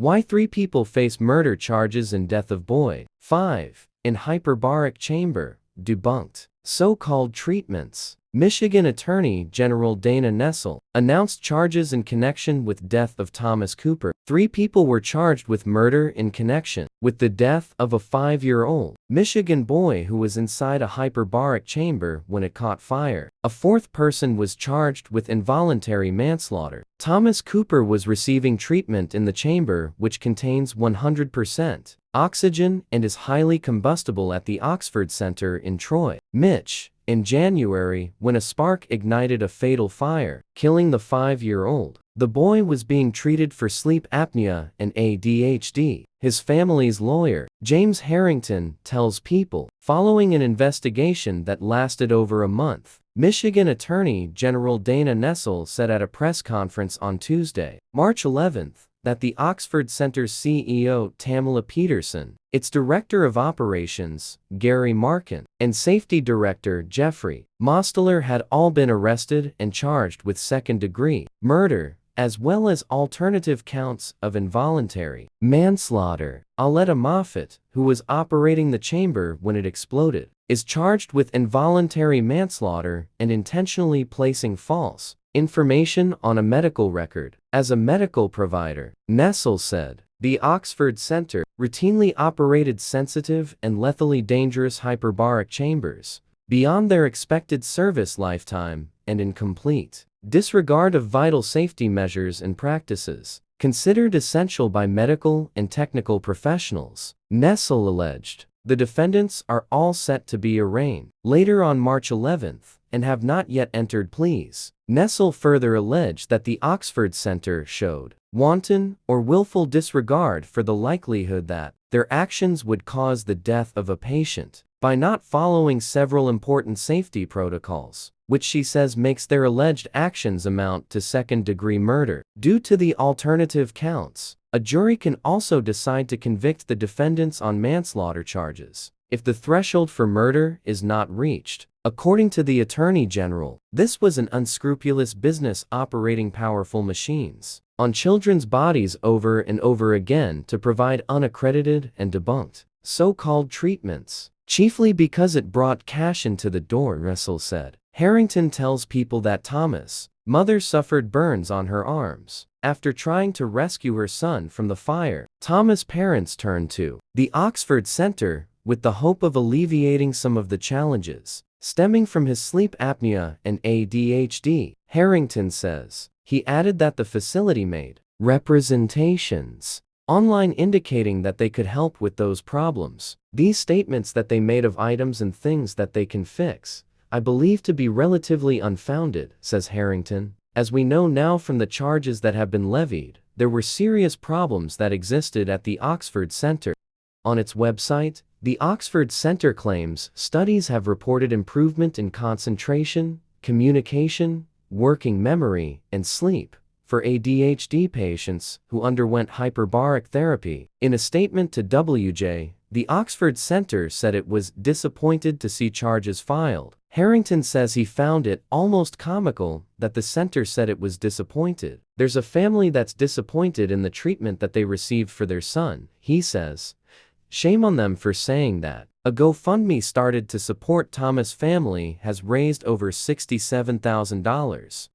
Why 3 people face murder charges in death of boy. 5. In hyperbaric chamber, debunked. So-called treatments. Michigan Attorney General Dana Nessel announced charges in connection with death of Thomas Cooper. 3 people were charged with murder in connection with the death of a 5-year-old Michigan boy who was inside a hyperbaric chamber when it caught fire. A 4th person was charged with involuntary manslaughter. Thomas Cooper was receiving treatment in the chamber, which contains 100% oxygen and is highly combustible at the Oxford Center in Troy, Mich, in January when a spark ignited a fatal fire, killing the 5-year-old. The boy was being treated for sleep apnea and ADHD. His family's lawyer, James Harrington, tells People, following an investigation that lasted over a month. Michigan Attorney General Dana Nessel said at a press conference on Tuesday, March 11th, that the Oxford Center's CEO Tamela Peterson, its Director of Operations, Gary Marken, and Safety Director Jeffrey Mosteller had all been arrested and charged with second-degree murder, as well as alternative counts of involuntary manslaughter. Aletta Moffat, who was operating the chamber when it exploded, is charged with involuntary manslaughter and intentionally placing false information on a medical record. As a medical provider, Nessel said, the Oxford Center routinely operated sensitive and lethally dangerous hyperbaric chambers beyond their expected service lifetime and in complete disregard of vital safety measures and practices considered essential by medical and technical professionals, Nessel alleged. The defendants are all set to be arraigned later on March 11th and have not yet entered pleas. Nessel further alleged that the Oxford Center showed wanton or willful disregard for the likelihood that their actions would cause the death of a patient by not following several important safety protocols, which she says makes their alleged actions amount to second-degree murder. Due to the alternative counts, a jury can also decide to convict the defendants on manslaughter charges if the threshold for murder is not reached. According to the Attorney General, this was an unscrupulous business operating powerful machines on children's bodies over and over again to provide unaccredited and debunked so-called treatments, chiefly because it brought cash into the door, Nessel said. Harrington tells People that Thomas' mother suffered burns on her arms after trying to rescue her son from the fire. Thomas' parents turned to the Oxford Center with the hope of alleviating some of the challenges stemming from his sleep apnea and ADHD, Harrington says. He added that the facility made representations online indicating that they could help with those problems. These statements that they made of items and things that they can fix, I believe to be relatively unfounded, says Harrington. As we know now from the charges that have been levied, there were serious problems that existed at the Oxford Center. On its website, the Oxford Center claims studies have reported improvement in concentration, communication, working memory, and sleep for ADHD patients who underwent hyperbaric therapy. In a statement to WJ, the Oxford Center said it was disappointed to see charges filed. Harrington says he found it almost comical that the center said it was disappointed. There's a family that's disappointed in the treatment that they received for their son, he says. Shame on them for saying that. A GoFundMe started to support Thomas' family has raised over $67,000.